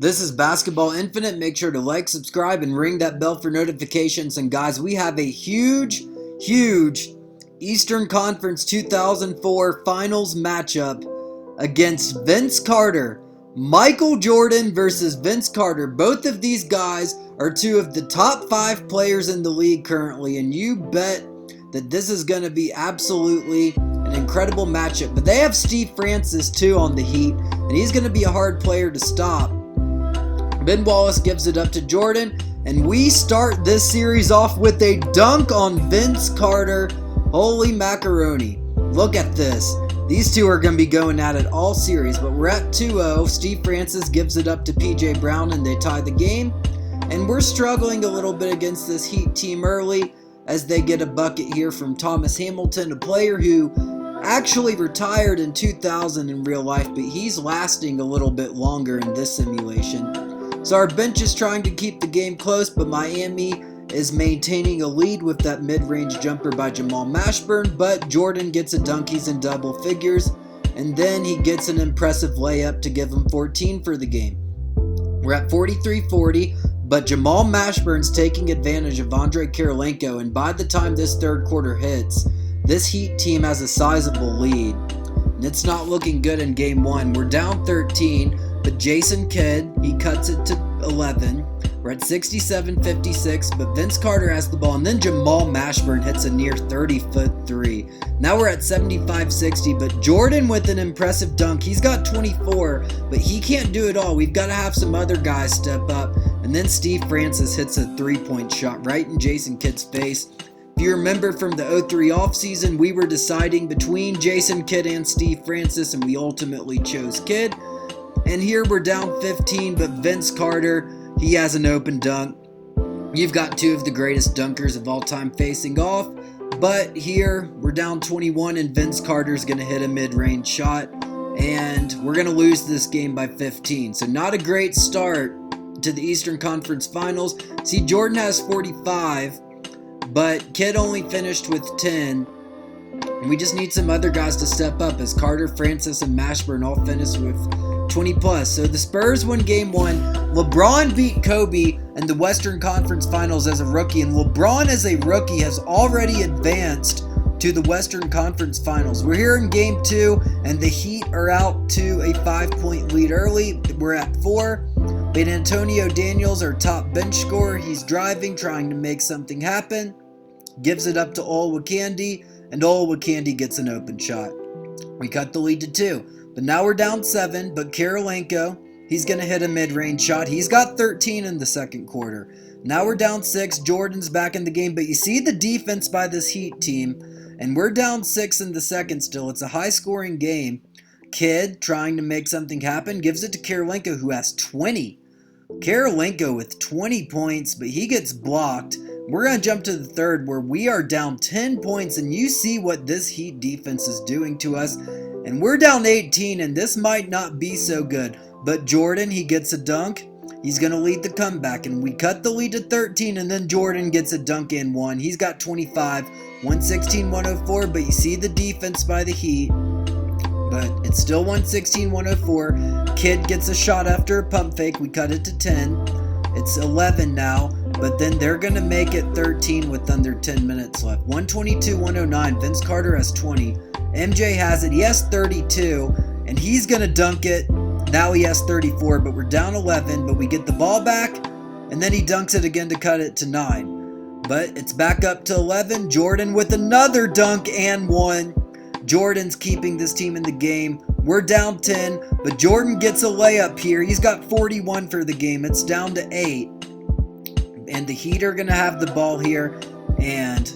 This is Basketball Infinite. Make sure to like, subscribe, and ring that bell for notifications. And guys, we have a huge Eastern Conference 2004 Finals matchup against Vince Carter. Michael Jordan versus Vince Carter. Both of these guys are two of the top 5 players in the league currently, and you bet that this is going to be absolutely an incredible matchup. But they have Steve Francis too on the Heat, and he's going to be a hard player to stop. Ben Wallace gives it up to Jordan, and we start this series off with a dunk on Vince Carter. Holy macaroni. Look at this. These two are going to be going at it all series, but we're at 2-0. Steve Francis gives it up to PJ Brown, and they tie the game. And we're struggling a little bit against this Heat team early as they get a bucket here from Thomas Hamilton, a player who actually retired in 2000 in real life, but he's lasting a little bit longer in this simulation. So our bench is trying to keep the game close, but Miami is maintaining a lead with that mid-range jumper by Jamal Mashburn, but Jordan gets a dunk. He's in double figures, and then he gets an impressive layup to give him 14 for the game. We're at 43-40, but Jamal Mashburn's taking advantage of Andre Kirilenko, and by the time this third quarter hits, this Heat team has a sizable lead, and it's not looking good in game one. We're down 13, but Jason Kidd, he cuts it to 11. We're at 67-56, but Vince Carter has the ball, and then Jamal Mashburn hits a near 30-foot three. Now we're at 75-60, but Jordan with an impressive dunk. He's got 24, but he can't do it all. We've got to have some other guys step up, and then Steve Francis hits a three-point shot right in Jason Kidd's face. If you remember from the 03 offseason, we were deciding between Jason Kidd and Steve Francis, and we ultimately chose Kidd. And here we're down 15, but Vince Carter, he has an open dunk. You've got two of the greatest dunkers of all time facing off, but here we're down 21, and Vince Carter's going to hit a mid-range shot, and we're going to lose this game by 15. So not a great start to the Eastern Conference Finals. See, Jordan has 45, but Kidd only finished with 10. And we just need some other guys to step up as Carter, Francis, and Mashburn all finish with 20 plus. So the Spurs win game one. LeBron beat Kobe in the Western Conference Finals as a rookie, and LeBron as a rookie has already advanced to the Western Conference Finals. We're here in game two, and the Heat are out to a 5-point lead early. We're at 4. But Antonio Daniels, our top bench scorer, he's driving, trying to make something happen. Gives it up to Olowokandi, and Olowokandi gets an open shot. We cut the lead to 2. But now we're down 7, but Kirilenko, he's going to hit a mid-range shot. He's got 13 in the second quarter. Now we're down 6. Jordan's back in the game, but you see the defense by this Heat team, and we're down 6 in the second still. It's a high-scoring game. Kidd, trying to make something happen, gives it to Kirilenko, who has 20. Kirilenko with 20 points, but he gets blocked. We're going to jump to the third, where we are down 10 points, and you see what this Heat defense is doing to us. And we're down 18, and this might not be so good. But Jordan, he gets a dunk. He's going to lead the comeback, and we cut the lead to 13, and then Jordan gets a dunk and one. He's got 25, 116-104, but you see the defense by the Heat. But it's still 116-104. Kidd gets a shot after a pump fake. We cut it to 10. It's 11 now, but then they're going to make it 13 with under 10 minutes left. 122-109. Vince Carter has 20. MJ has it. He has 32, and he's going to dunk it. Now he has 34, but we're down 11, but we get the ball back, and then he dunks it again to cut it to 9. But it's back up to 11. Jordan with another dunk and one. Jordan's keeping this team in the game. We're down 10, but Jordan gets a layup here. He's got 41 for the game. It's down to 8. And the Heat are going to have the ball here, and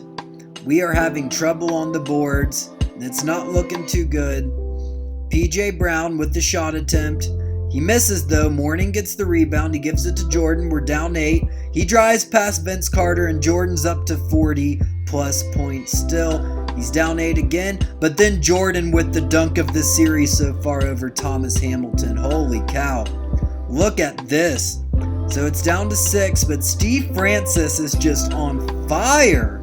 we are having trouble on the boards. It's not looking too good. PJ Brown with the shot attempt. He misses though. Mourning gets the rebound. He gives it to Jordan. We're down 8. He drives past Vince Carter, and Jordan's up to 40 plus points still. He's down 8 again, but then Jordan with the dunk of this series so far over Thomas Hamilton. Holy cow. Look at this. So it's down to 6, but Steve Francis is just on fire.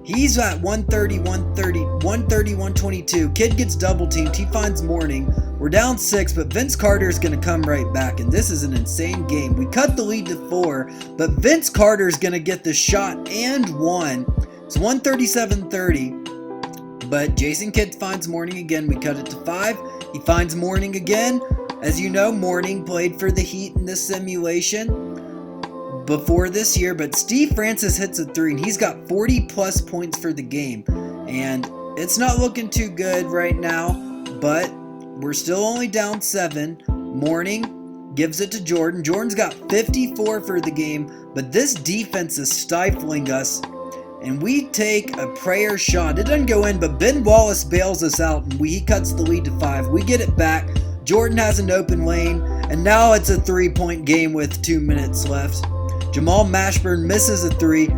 He's at 130, 122. Kidd gets double teamed. He finds Mourning. We're down 6, but Vince Carter's going to come right back, and this is an insane game. We cut the lead to 4, but Vince Carter's going to get the shot and one. It's 137-30, but Jason Kidd finds Mourning again. We cut it to 5. He finds Mourning again. As you know, Mourning played for the Heat in this simulation before this year, but Steve Francis hits a 3, and he's got 40-plus points for the game, and it's not looking too good right now, but we're still only down 7. Mourning gives it to Jordan. Jordan's got 54 for the game, but this defense is stifling us, and we take a prayer shot. It doesn't go in, but Ben Wallace bails us out, and he cuts the lead to 5. We get it back. Jordan has an open lane, and now it's a 3-point game with 2 minutes left. Jamal Mashburn misses a 3.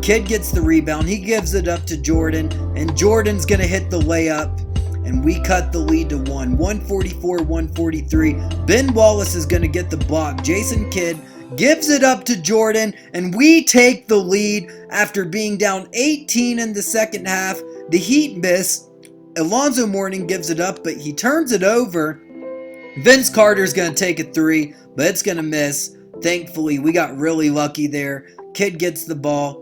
Kidd gets the rebound. He gives it up to Jordan, and Jordan's going to hit the layup, and we cut the lead to 1. 144-143. Ben Wallace is going to get the block. Jason Kidd gives it up to Jordan, and we take the lead after being down 18 in the second half. The Heat miss. Alonzo Mourning gives it up, but he turns it over. Vince Carter's going to take a 3, but it's going to miss. Thankfully, we got really lucky there. Kidd gets the ball.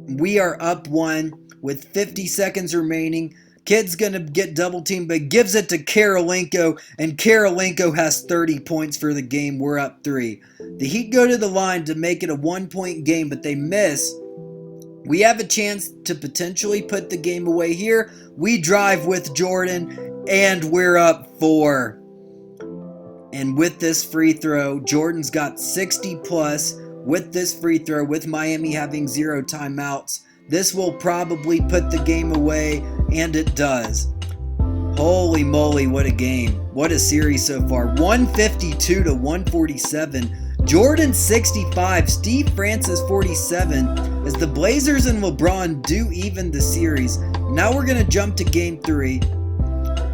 We are up 1 with 50 seconds remaining. Kidd's going to get double teamed, but gives it to Karolinko, and Karolinko has 30 points for the game. We're up 3. The Heat go to the line to make it a 1-point game, but they miss. We have a chance to potentially put the game away here. We drive with Jordan, and we're up 4. And with this free throw, Jordan's got 60 plus. With this free throw, with Miami having 0 timeouts, this will probably put the game away, and it does. Holy moly, what a game. What a series so far. 152-147. Jordan 65, Steve Francis 47, as the Blazers and LeBron do even the series. Now we're going to jump to game 3.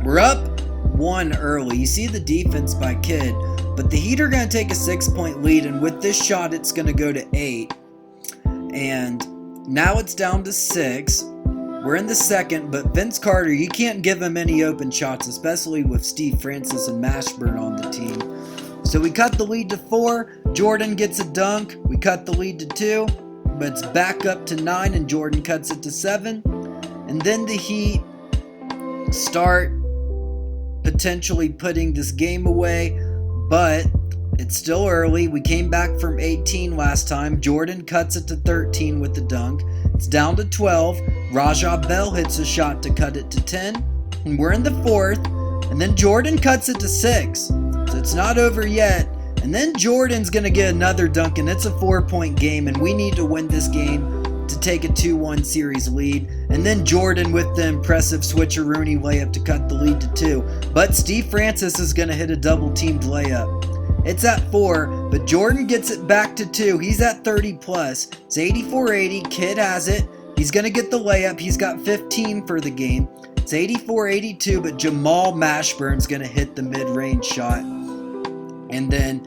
We're up 1 early. You see the defense by Kidd, but the Heat are going to take a 6-point lead, and with this shot, it's going to go to 8. And now it's down to 6. We're in the second, but Vince Carter, you can't give him any open shots, especially with Steve Francis and Mashburn on the team. So we cut the lead to 4. Jordan gets a dunk. We cut the lead to 2, but it's back up to 9, and Jordan cuts it to 7. And then the Heat start potentially putting this game away, but it's still early. We came back from 18 last time. Jordan cuts it to 13 with the dunk. It's down to 12. Rajah Bell hits a shot to cut it to 10. And we're in the 4th. And then Jordan cuts it to 6. So it's not over yet. And then Jordan's going to get another dunk, and it's a 4-point game, and we need to win this game to take a 2-1 series lead. And then Jordan with the impressive switcheroony layup to cut the lead to 2. But Steve Francis is going to hit a double-teamed layup. It's at 4, but Jordan gets it back to 2. He's at 30 plus. It's 84-80. Kidd has it. He's going to get the layup. He's got 15 for the game. It's 84-82, but Jamal Mashburn's going to hit the mid-range shot. And then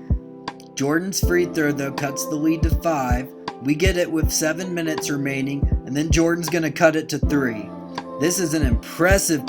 Jordan's free throw, though, cuts the lead to 5. We get it with 7 minutes remaining, and then Jordan's going to cut it to 3. This is an impressive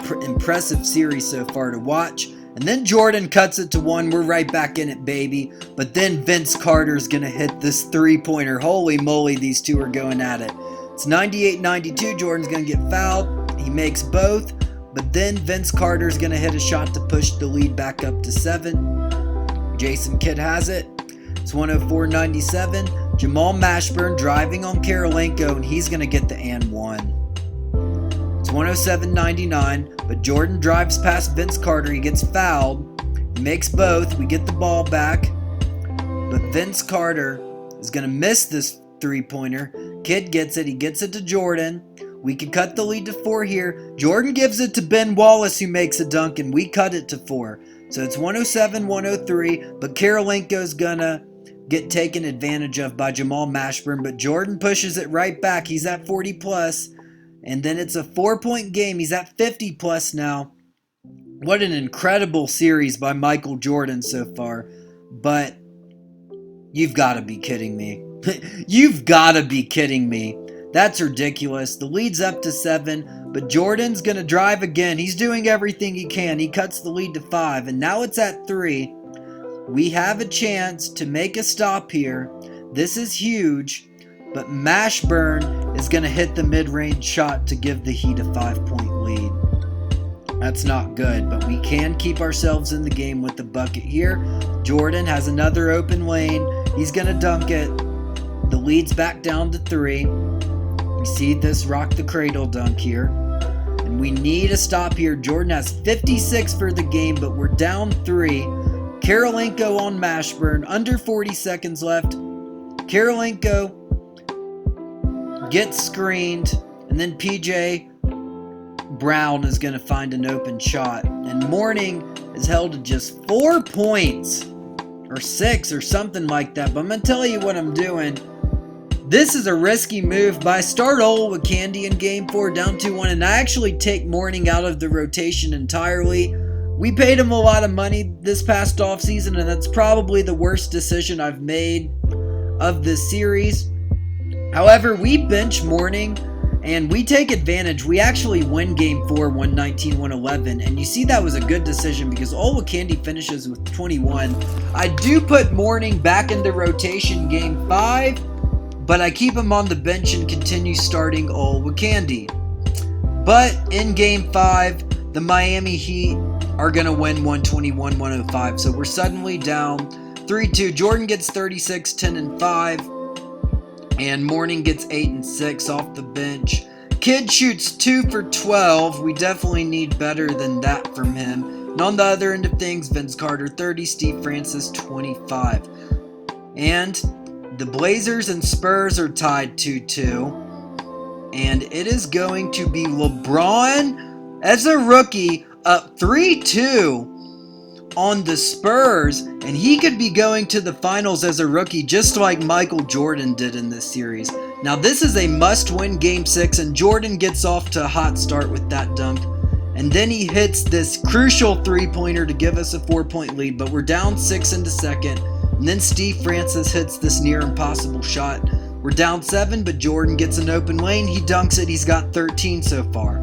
series so far to watch. And then Jordan cuts it to 1. We're right back in it, baby. But then Vince Carter's going to hit this 3-pointer. Holy moly, these two are going at it. It's 98-92. Jordan's going to get fouled. He makes both. But then Vince Carter's going to hit a shot to push the lead back up to 7. Jason Kidd has it. It's 104-97. Jamal Mashburn driving on Karolinko, and he's going to get the and one. It's 107-99, but Jordan drives past Vince Carter. He gets fouled. He makes both. We get the ball back. But Vince Carter is going to miss this three-pointer. Kidd gets it. He gets it to Jordan. We can cut the lead to 4 here. Jordan gives it to Ben Wallace, who makes a dunk, and we cut it to 4. So it's 107-103, but Karolinko's going to get taken advantage of by Jamal Mashburn, but Jordan pushes it right back. He's at 40 plus, and then it's a 4-point game. He's at 50 plus now. What an incredible series by Michael Jordan so far, but you've got to be kidding me. You've got to be kidding me. That's ridiculous. The lead's up to 7, but Jordan's going to drive again. He's doing everything he can. He cuts the lead to 5, and now it's at 3. We have a chance to make a stop here. This is huge, but Mashburn is going to hit the mid-range shot to give the Heat a 5-point lead. That's not good, but we can keep ourselves in the game with the bucket here. Jordan has another open lane. He's going to dunk it. The lead's back down to 3. We see this rock the cradle dunk here. And we need a stop here. Jordan has 56 for the game, but we're down 3. Karolinko on Mashburn. Under 40 seconds left. Karolinko gets screened. And then PJ Brown is going to find an open shot. And Mourning is held to just 4 points. Or 6 or something like that. But I'm going to tell you what I'm doing. This is a risky move, but I start Olowokandi in Game 4 down 2-1, and I actually take Mourning out of the rotation entirely. We paid him a lot of money this past offseason, and that's probably the worst decision I've made of this series. However, we bench Mourning, and we take advantage. We actually win Game 4, 119-111, and you see that was a good decision because Olowokandi finishes with 21. I do put Mourning back into rotation Game 5, but I keep him on the bench and continue starting Olowokandi. But in Game 5, the Miami Heat are going to win 121-105. So we're suddenly down 3-2. Jordan gets 36, 10, and 5. And Mourning gets 8 and 6 off the bench. Kidd shoots 2 for 12. We definitely need better than that from him. And on the other end of things, Vince Carter 30, Steve Francis 25. And the Blazers and Spurs are tied 2-2, and it is going to be LeBron as a rookie up 3-2 on the Spurs, and he could be going to the finals as a rookie just like Michael Jordan did in this series. Now this is a must-win Game 6, and Jordan gets off to a hot start with that dunk, and then he hits this crucial three-pointer to give us a 4-point lead, but we're down 6 in the second. And then Steve Francis hits this near impossible shot. We're down 7, but Jordan gets an open lane. He dunks it. He's got 13 so far.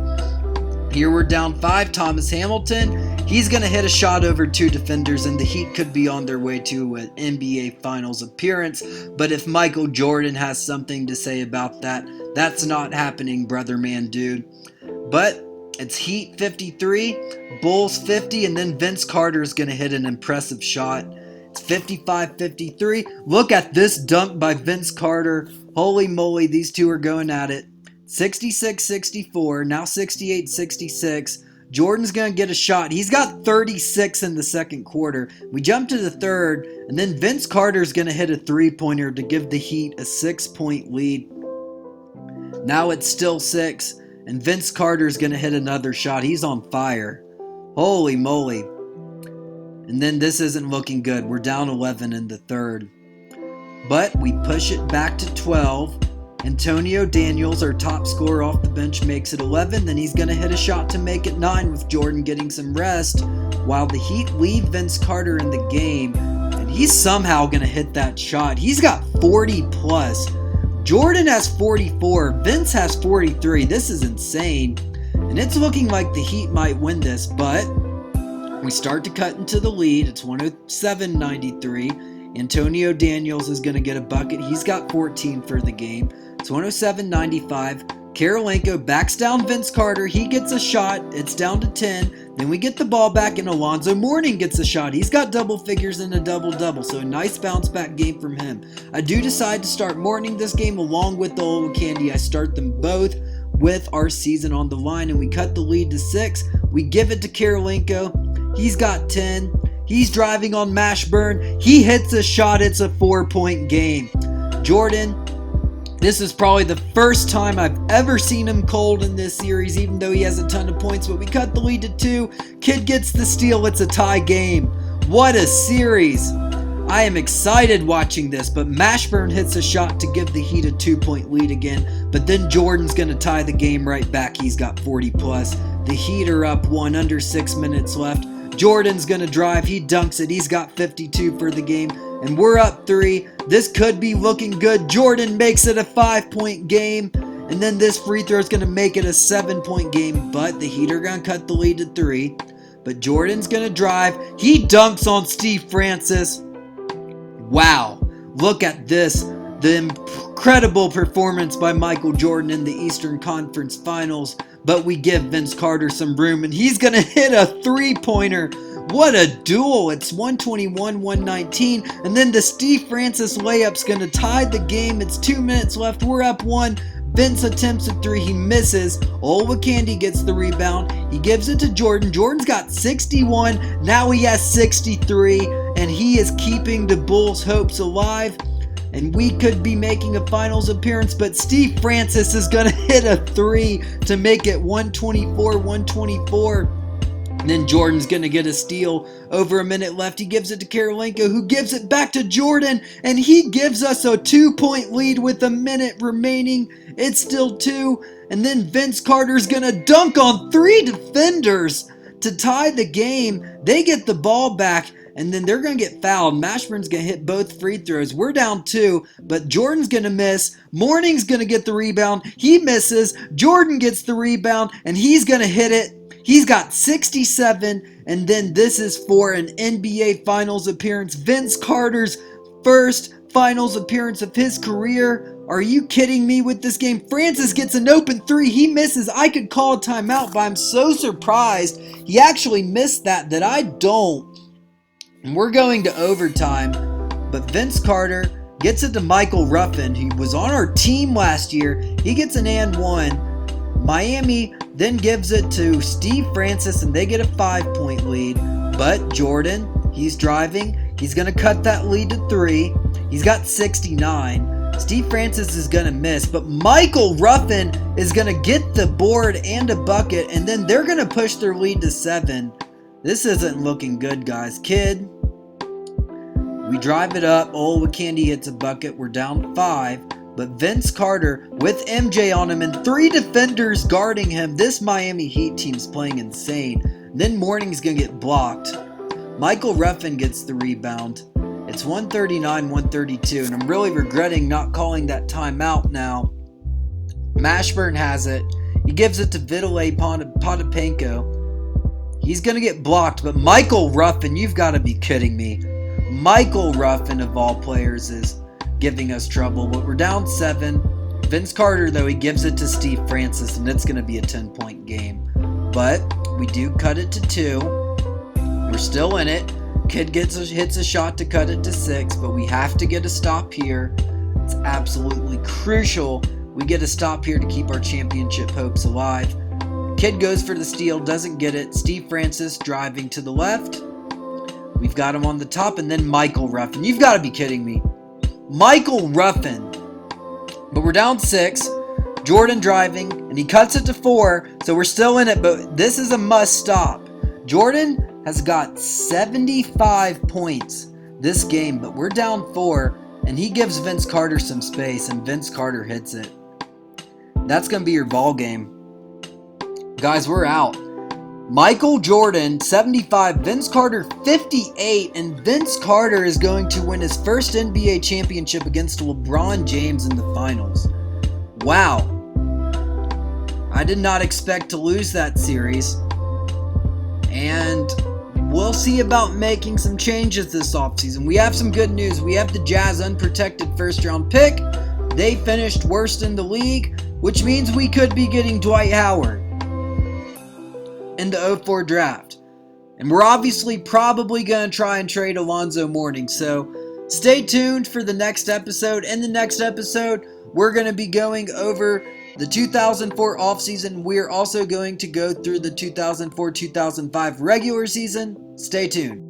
Here we're down 5. Thomas Hamilton. He's going to hit a shot over 2 defenders, and the Heat could be on their way to an NBA Finals appearance. But if Michael Jordan has something to say about that, that's not happening, brother man dude. But it's Heat 53, Bulls 50, and then Vince Carter is going to hit an impressive shot. It's 55-53. Look at this dunk by Vince Carter. Holy moly, these two are going at it. 66-64, now 68-66. Jordan's going to get a shot. He's got 36 in the second quarter. We jump to the third, and then Vince Carter's going to hit a three-pointer to give the Heat a 6-point lead. Now it's still 6, and Vince Carter's going to hit another shot. He's on fire. Holy moly. And then this isn't looking good. We're down 11 in the third. But we push it back to 12. Antonio Daniels, our top scorer off the bench, makes it 11. Then he's going to hit a shot to make it 9 with Jordan getting some rest. While the Heat leave Vince Carter in the game. And he's somehow going to hit that shot. He's got 40 plus. Jordan has 44. Vince has 43. This is insane. And it's looking like the Heat might win this, but we start to cut into the lead. It's 107-93. Antonio Daniels is going to get a bucket. He's got 14 for the game. It's 107-95. Karolinko backs down Vince Carter. He gets a shot. It's down to 10. Then we get the ball back, and Alonzo Mourning gets a shot. He's got double figures and a double-double, so a nice bounce-back game from him. I do decide to start Mourning this game along with the Olowokandi. I start them both with our season on the line, and we cut the lead to 6. We give it to Karolinko. He's got 10. He's driving on Mashburn. He hits a shot. It's a 4-point game. Jordan, this is probably the first time I've ever seen him cold in this series, even though he has a ton of points, but we cut the lead to 2. Kidd gets the steal. It's a tie game. What a series. I am excited watching this, but Mashburn hits a shot to give the Heat a 2-point lead again, but then Jordan's going to tie the game right back. He's got 40 plus. The Heat are up 1, under 6 minutes left. Jordan's going to drive. He dunks it. He's got 52 for the game. And we're up 3. This could be looking good. Jordan makes it a 5-point game. and then this free throw is going to make it a 7-point game, but the Heat are going to cut the lead to 3. But Jordan's going to drive. He dunks on Steve Francis. Wow, look at this. The incredible performance by Michael Jordan in the Eastern Conference Finals. But we give Vince Carter some room, and he's going to hit a three-pointer. What a duel. It's 121-119. And then the Steve Francis layup's going to tie the game. It's 2 minutes left. We're up 1. Vince attempts a 3. He misses. Olowokandi gets the rebound. He gives it to Jordan. Jordan's got 61. Now he has 63. And he is keeping the Bulls' hopes alive. And we could be making a finals appearance, but Steve Francis is going to hit a 3 to make it 124-124. And then Jordan's going to get a steal. Over a minute left. He gives it to Karolinko, who gives it back to Jordan. And he gives us a 2-point lead with a minute remaining. It's still 2. And then Vince Carter's going to dunk on 3 defenders to tie the game. They get the ball back. And then they're going to get fouled. Mashburn's going to hit both free throws. We're down 2, but Jordan's going to miss. Morning's going to get the rebound. He misses. Jordan gets the rebound, and he's going to hit it. He's got 67, and then this is for an NBA Finals appearance. Vince Carter's first Finals appearance of his career. Are you kidding me with this game? Francis gets an open 3. He misses. I could call a timeout, but I'm so surprised he actually missed that I don't. And we're going to overtime, but Vince Carter gets it to Michael Ruffin, who was on our team last year. He gets an and 1. Miami then gives it to Steve Francis, and they get a 5-point lead. But Jordan, he's driving. He's going to cut that lead to 3. He's got 69. Steve Francis is going to miss, but Michael Ruffin is going to get the board and a bucket, and then they're going to push their lead to 7. This isn't looking good, guys. Kid, we drive it up. Olowokandi hits a bucket. We're down 5. But Vince Carter with MJ on him and 3 defenders guarding him. This Miami Heat team's playing insane. Then Morning's going to get blocked. Michael Ruffin gets the rebound. It's 139-132, and I'm really regretting not calling that timeout now. Mashburn has it. He gives it to Vitaly Potapenko. He's going to get blocked, but Michael Ruffin, you've got to be kidding me. Michael Ruffin, of all players, is giving us trouble, but we're down 7. Vince Carter, though, he gives it to Steve Francis, and it's going to be a 10-point game. But we do cut it to 2. We're still in it. Kid hits a shot to cut it to 6, but we have to get a stop here. It's absolutely crucial we get a stop here to keep our championship hopes alive. Kid goes for the steal, doesn't get it. Steve Francis driving to the left. We've got him on the top, and then Michael Ruffin. You've got to be kidding me. Michael Ruffin. But we're down 6. Jordan driving, and he cuts it to 4, so we're still in it, but this is a must stop. Jordan has got 75 points this game, but we're down 4, and he gives Vince Carter some space, and Vince Carter hits it. That's going to be your ball game. Guys, we're out. Michael Jordan, 75. Vince Carter, 58. And Vince Carter is going to win his first NBA championship against LeBron James in the finals. Wow. I did not expect to lose that series. And we'll see about making some changes this offseason. We have some good news. We have the Jazz unprotected first-round pick. They finished worst in the league, which means we could be getting Dwight Howard in the 04 draft. And we're obviously probably going to try and trade Alonzo Mourning. So stay tuned for the next episode. In the next episode, we're going to be going over the 2004 offseason. We're also going to go through the 2004-2005 regular season. Stay tuned.